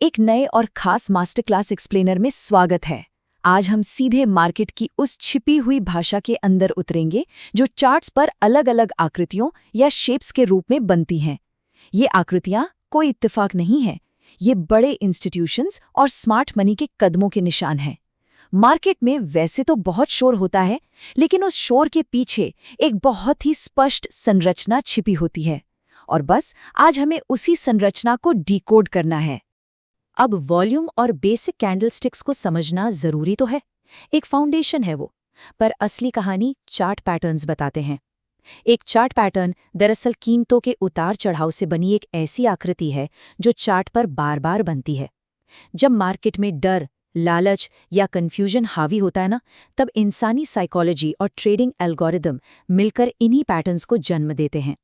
एक नए और खास मास्टर क्लास एक्सप्लेनर में स्वागत है। आज हम सीधे मार्केट की उस छिपी हुई भाषा के अंदर उतरेंगे जो चार्ट्स पर अलग अलग आकृतियों या शेप्स के रूप में बनती हैं। ये आकृतियां कोई इत्तेफाक नहीं है, ये बड़े इंस्टीट्यूशंस और स्मार्ट मनी के कदमों के निशान हैं। मार्केट में वैसे तो बहुत शोर होता है, लेकिन उस शोर के पीछे एक बहुत ही स्पष्ट संरचना छिपी होती है, और बस आज हमें उसी संरचना को डिकोड करना है। अब वॉल्यूम और बेसिक कैंडलस्टिक्स को समझना जरूरी तो है, एक फाउंडेशन है वो, पर असली कहानी चार्ट पैटर्न्स बताते हैं। एक चार्ट पैटर्न दरअसल कीमतों के उतार चढ़ाव से बनी एक ऐसी आकृति है जो चार्ट पर बार बार बनती है। जब मार्केट में डर, लालच या कंफ्यूजन हावी होता है ना, तब इंसानी साइकोलॉजी और ट्रेडिंग एल्गोरिदम मिलकर इन्हीं पैटर्न्स को जन्म देते हैं।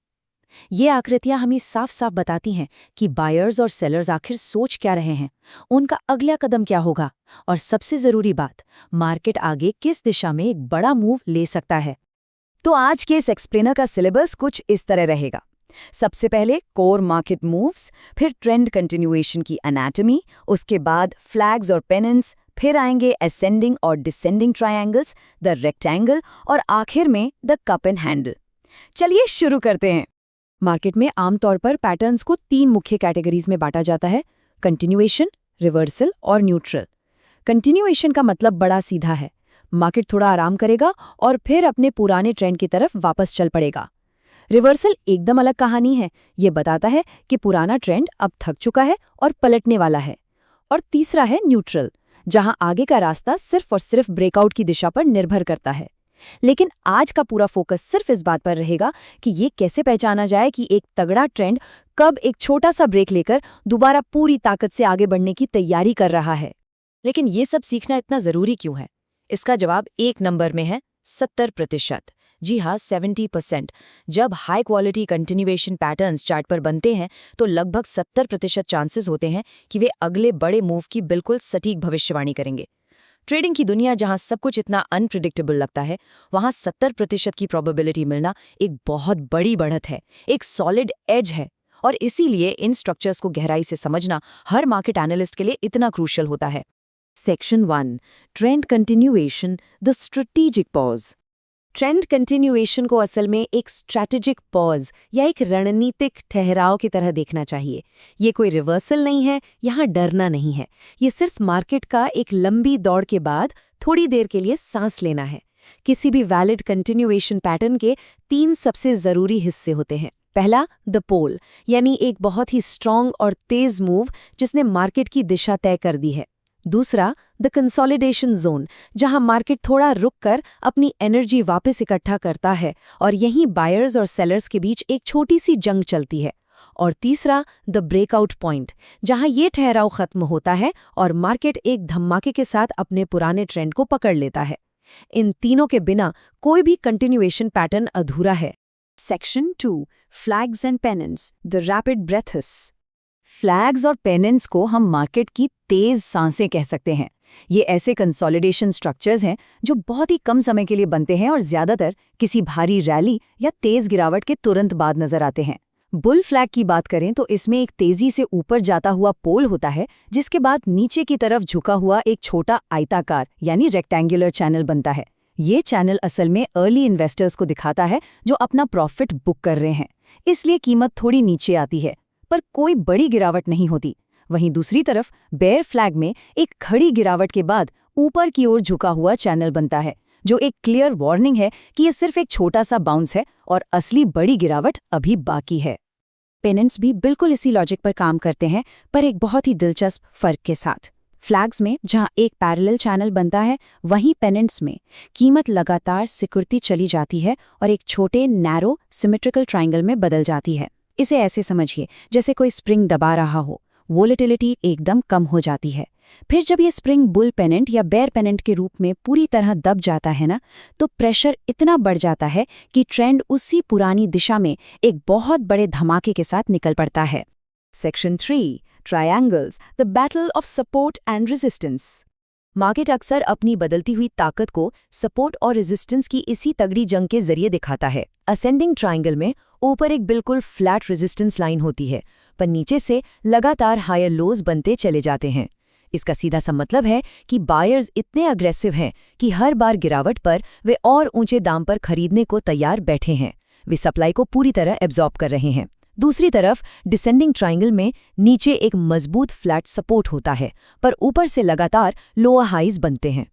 ये आकृतियां हमें साफ साफ बताती हैं कि बायर्स और सेलर्स आखिर सोच क्या रहे हैं, उनका अगला कदम क्या होगा, और सबसे जरूरी बात, मार्केट आगे किस दिशा में एक बड़ा मूव ले सकता है। तो आज के इस एक्सप्लेनर का सिलेबस कुछ इस तरह रहेगा। सबसे पहले कोर मार्केट मूव्स, फिर ट्रेंड कंटिन्यूएशन की एनाटॉमी, उसके बाद फ्लैग्स और पेनेंट्स, फिर आएंगे असेंडिंग और डिसेंडिंग ट्रायंगल्स, द रेक्टेंगल, और आखिर में द कप एंड हैंडल। चलिए शुरू करते हैं। मार्केट में आमतौर पर पैटर्न्स को 3 मुख्य कैटेगरीज में बांटा जाता है: कंटिन्यूएशन, रिवर्सल और न्यूट्रल। कंटिन्यूएशन का मतलब बड़ा सीधा है, मार्केट थोड़ा आराम करेगा और फिर अपने पुराने ट्रेंड की तरफ वापस चल पड़ेगा। रिवर्सल एकदम अलग कहानी है, ये बताता है कि पुराना ट्रेंड अब थक चुका है और पलटने वाला है। और तीसरा है न्यूट्रल, जहां आगे का रास्ता सिर्फ और सिर्फ ब्रेकआउट की दिशा पर निर्भर करता है। लेकिन आज का पूरा फोकस सिर्फ इस बात पर रहेगा कि ये कैसे पहचाना जाए कि एक तगड़ा ट्रेंड कब एक छोटा सा ब्रेक लेकर दोबारा पूरी ताकत से आगे बढ़ने की तैयारी कर रहा है। लेकिन ये सब सीखना इतना जरूरी क्यों है? इसका जवाब एक नंबर में है, 70%। जी हाँ, 70%। जब high quality continuation patterns chart पर बनते हैं तो लगभग 70% चांसेस होते हैं कि वे अगले बड़े मूव की बिल्कुल सटीक भविष्यवाणी करेंगे। ट्रेडिंग की दुनिया जहां सब कुछ इतना अनप्रिडिक्टेबल लगता है, वहां 70% की प्रोबेबिलिटी मिलना एक बहुत बड़ी बढ़त है, एक सॉलिड एज है। और इसीलिए इन स्ट्रक्चर्स को गहराई से समझना हर मार्केट एनालिस्ट के लिए इतना क्रूशियल होता है। Section 1, trend continuation, the strategic pause. Trend continuation को असल में एक स्ट्रैटेजिक पॉज या एक रणनीतिक ठहराव की तरह देखना चाहिए। ये कोई रिवर्सल नहीं है, यहाँ डरना नहीं है। ये सिर्फ मार्केट का एक लंबी दौड़ के बाद थोड़ी देर के लिए सांस लेना है। किसी भी वैलिड कंटिन्यूएशन पैटर्न के 3 सबसे ज़रूरी हिस्से होते हैं। पहला, द पोल, यानी एक बहुत ही स्ट्रॉन्ग और तेज मूव जिसने मार्केट की दिशा तय कर दी है। दूसरा, द कंसोलिडेशन जोन, जहां मार्केट थोड़ा रुककर अपनी एनर्जी वापस इकट्ठा करता है और यहीं बायर्स और सेलर्स के बीच एक छोटी सी जंग चलती है। और तीसरा, द ब्रेकआउट पॉइंट, जहां ये ठहराव खत्म होता है और मार्केट एक धमाके के साथ अपने पुराने ट्रेंड को पकड़ लेता है। इन तीनों के बिना कोई भी कंटिन्यूएशन पैटर्न अधूरा है। Section 2, flags and pennants, the rapid breaths. Flags और पेनेंट्स को हम मार्केट की तेज सांसें कह सकते हैं। ये ऐसे कंसोलिडेशन स्ट्रक्चर्स हैं जो बहुत ही कम समय के लिए बनते हैं और ज्यादातर किसी भारी रैली या तेज गिरावट के तुरंत बाद नजर आते हैं। बुल फ्लैग की बात करें तो इसमें एक तेजी से ऊपर जाता हुआ पोल होता है, जिसके बाद नीचे की तरफ झुका हुआ एक छोटा आयताकार यानी रेक्टेंगुलर चैनल बनता है। ये चैनल असल में अर्ली इन्वेस्टर्स को दिखाता है जो अपना प्रॉफिट बुक कर रहे हैं, इसलिए कीमत थोड़ी नीचे आती है, पर कोई बड़ी गिरावट नहीं होती। वहीं दूसरी तरफ बेयर फ्लैग में एक खड़ी गिरावट के बाद ऊपर की ओर झुका हुआ चैनल बनता है, जो एक क्लियर वार्निंग है कि ये सिर्फ एक छोटा सा बाउंस है और असली बड़ी गिरावट अभी बाकी है। पेनेंट्स भी बिल्कुल इसी लॉजिक पर काम करते हैं, पर एक बहुत ही दिलचस्प फर्क के साथ। फ्लैग्स में जहां एक पैरेलल चैनल बनता है, वहीं पेनेंट्स में कीमत लगातार सिकुड़ती चली जाती है और एक छोटे नैरो सिमेट्रिकल ट्रायंगल में बदल जाती है। इसे ऐसे समझिए जैसे कोई स्प्रिंग दबा रहा हो, वोलेटिलिटी एकदम कम हो जाती है। फिर जब ये स्प्रिंग बुल पेनेंट या बेयर पेनेंट के रूप में पूरी तरह दब जाता है ना, तो प्रेशर इतना बढ़ जाता है कि ट्रेंड उसी पुरानी दिशा में एक बहुत बड़े धमाके के साथ निकल पड़ता है। Section 3, triangles, the battle of support and resistance. Market अक्सर अपनी बदलती हुई ताकत को सपोर्ट और रेजिस्टेंस की इसी तगड़ी जंग के जरिए दिखाता है। असेंडिंग ट्रायंगल में ऊपर एक बिल्कुल फ्लैट रेजिस्टेंस लाइन होती है, पर नीचे से लगातार हायर लोज बनते चले जाते हैं। इसका सीधा सा मतलब है कि बायर्स इतने अग्रेसिव हैं कि हर बार गिरावट पर वे और ऊंचे दाम पर खरीदने को तैयार बैठे हैं। वे सप्लाई को पूरी तरह एब्जॉर्ब कर रहे हैं। दूसरी तरफ डिसेंडिंग ट्रायंगल में नीचे एक मजबूत फ्लैट सपोर्ट होता है, पर ऊपर से लगातार लोअर हाइज बनते हैं।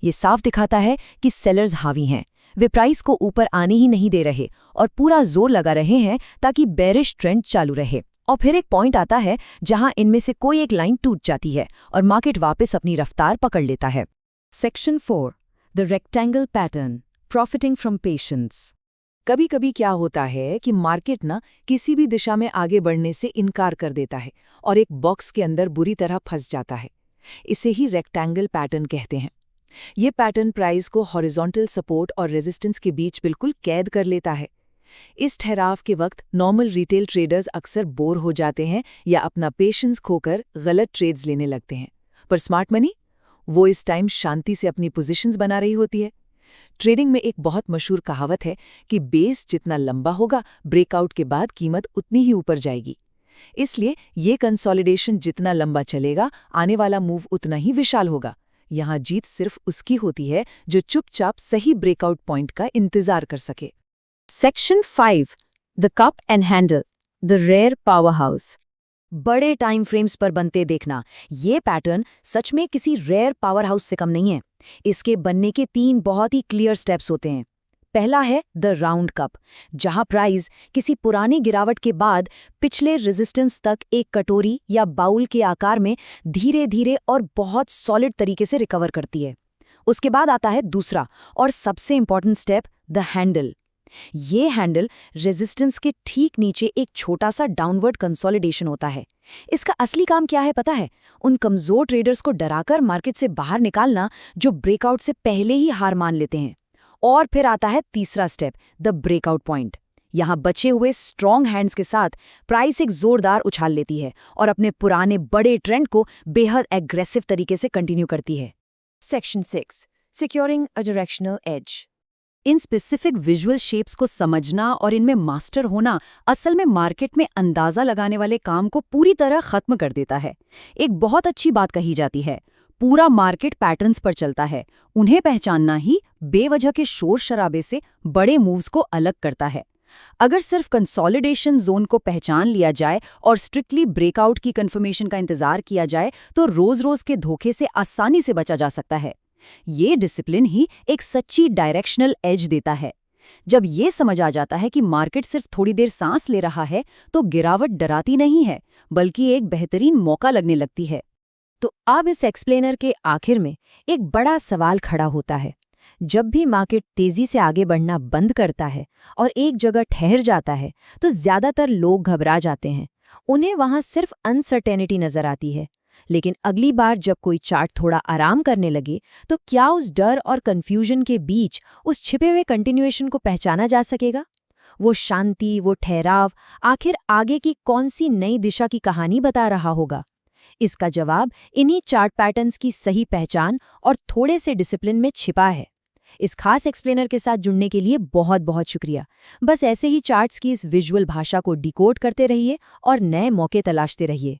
ये साफ दिखाता है कि सेलर्स हावी हैं। वे प्राइस को ऊपर आने ही नहीं दे रहे और पूरा जोर लगा रहे हैं ताकि बेरिश ट्रेंड चालू रहे। और फिर एक पॉइंट आता है जहां इनमें से कोई एक लाइन टूट जाती है और मार्केट वापस अपनी रफ्तार पकड़ लेता है। Section 4, the rectangle pattern, profiting from patience. कभी कभी क्या होता है कि मार्केट ना किसी भी दिशा में आगे बढ़ने से इनकार कर देता है और एक बॉक्स के अंदर बुरी तरह फंस जाता है। इसे ही रेक्टेंगल पैटर्न कहते हैं। ये पैटर्न प्राइस को हॉरिजॉन्टल सपोर्ट और रेजिस्टेंस के बीच बिल्कुल कैद कर लेता है। इस ठहराव के वक्त नॉर्मल रिटेल ट्रेडर्स अक्सर बोर हो जाते हैं या अपना पेशेंस खोकर गलत ट्रेड्स लेने लगते हैं, पर स्मार्ट मनी वो इस टाइम शांति से अपनी पोजीशंस बना रही होती है। ट्रेडिंग में एक बहुत मशहूर कहावत है कि बेस जितना लंबा होगा, ब्रेकआउट के बाद कीमत उतनी ही ऊपर जाएगी। इसलिए ये कंसोलिडेशन जितना लंबा चलेगा, आने वाला मूव उतना ही विशाल होगा। यहाँ जीत सिर्फ उसकी होती है जो चुपचाप सही ब्रेकआउट पॉइंट का इंतजार कर सके। Section 5, the cup and handle, the rare power house. बड़े टाइम फ्रेम्स पर बनते देखना, ये पैटर्न सच में किसी रेयर पावर हाउस से कम नहीं है। इसके बनने के 3 बहुत ही क्लियर स्टेप्स होते हैं। पहला है द राउंड कप, जहां प्राइस किसी पुरानी गिरावट के बाद पिछले रेजिस्टेंस तक एक कटोरी या बाउल के आकार में धीरे धीरे और बहुत सॉलिड तरीके से रिकवर करती है। उसके बाद आता है दूसरा और सबसे इंपॉर्टेंट स्टेप, द हैंडल। ये हैंडल रेजिस्टेंस के ठीक नीचे एक छोटा सा डाउनवर्ड कंसोलिडेशन होता है। इसका असली काम क्या है पता है? उन कमजोर ट्रेडर्स को डराकर मार्केट से बाहर निकालना जो ब्रेकआउट से पहले ही हार मान लेते हैं। और फिर आता है तीसरा स्टेप, द ब्रेकआउट पॉइंट। यहाँ बचे हुए स्ट्रॉन्ग हैंड्स के साथ प्राइस एक जोरदार उछाल लेती है और अपने पुराने बड़े ट्रेंड को बेहद एग्रेसिव तरीके से कंटिन्यू करती है। Section 6, securing a directional edge. इन स्पेसिफिक विजुअल शेप्स को समझना और इनमें मास्टर होना असल में मार्केट में अंदाजा लगाने वाले काम को पूरी तरह खत्म कर देता है। एक बहुत अच्छी बात कही जाती है, पूरा मार्केट पैटर्न्स पर चलता है। उन्हें पहचानना ही बेवजह के शोर शराबे से बड़े मूव्स को अलग करता है। अगर सिर्फ कंसोलिडेशन जोन को पहचान लिया जाए और स्ट्रिक्टली ब्रेकआउट की कंफर्मेशन का इंतजार किया जाए तो रोज रोज के धोखे से आसानी से बचा जा सकता है। ये डिसिप्लिन ही एक सच्ची डायरेक्शनल एज देता है। जब ये समझ आ जाता है कि मार्केट सिर्फ थोड़ी देर सांस ले रहा है तो गिरावट डराती नहीं है, बल्कि एक बेहतरीन मौका लगने लगती है। तो अब इस एक्सप्लेनर के आखिर में एक बड़ा सवाल खड़ा होता है। जब भी मार्केट तेजी से आगे बढ़ना बंद करता है और एक जगह ठहर जाता है तो ज्यादातर लोग घबरा जाते हैं। उन्हें वहां सिर्फ अनसर्टेनिटी नजर आती है। लेकिन अगली बार जब कोई चार्ट थोड़ा आराम करने लगे तो क्या उस डर और कंफ्यूजन के बीच उस छिपे हुए कंटिन्यूएशन को पहचाना जा सकेगा? वो शांति, वो ठहराव आखिर आगे की कौन सी नई दिशा की कहानी बता रहा होगा? इसका जवाब इन्हीं चार्ट पैटर्न्स की सही पहचान और थोड़े से डिसिप्लिन में छिपा है। इस खास एक्सप्लेनर के साथ जुड़ने के लिए बहुत बहुत शुक्रिया। बस ऐसे ही चार्ट्स की इस विजुअल भाषा को डिकोड करते रहिए और नए मौके तलाशते रहिए।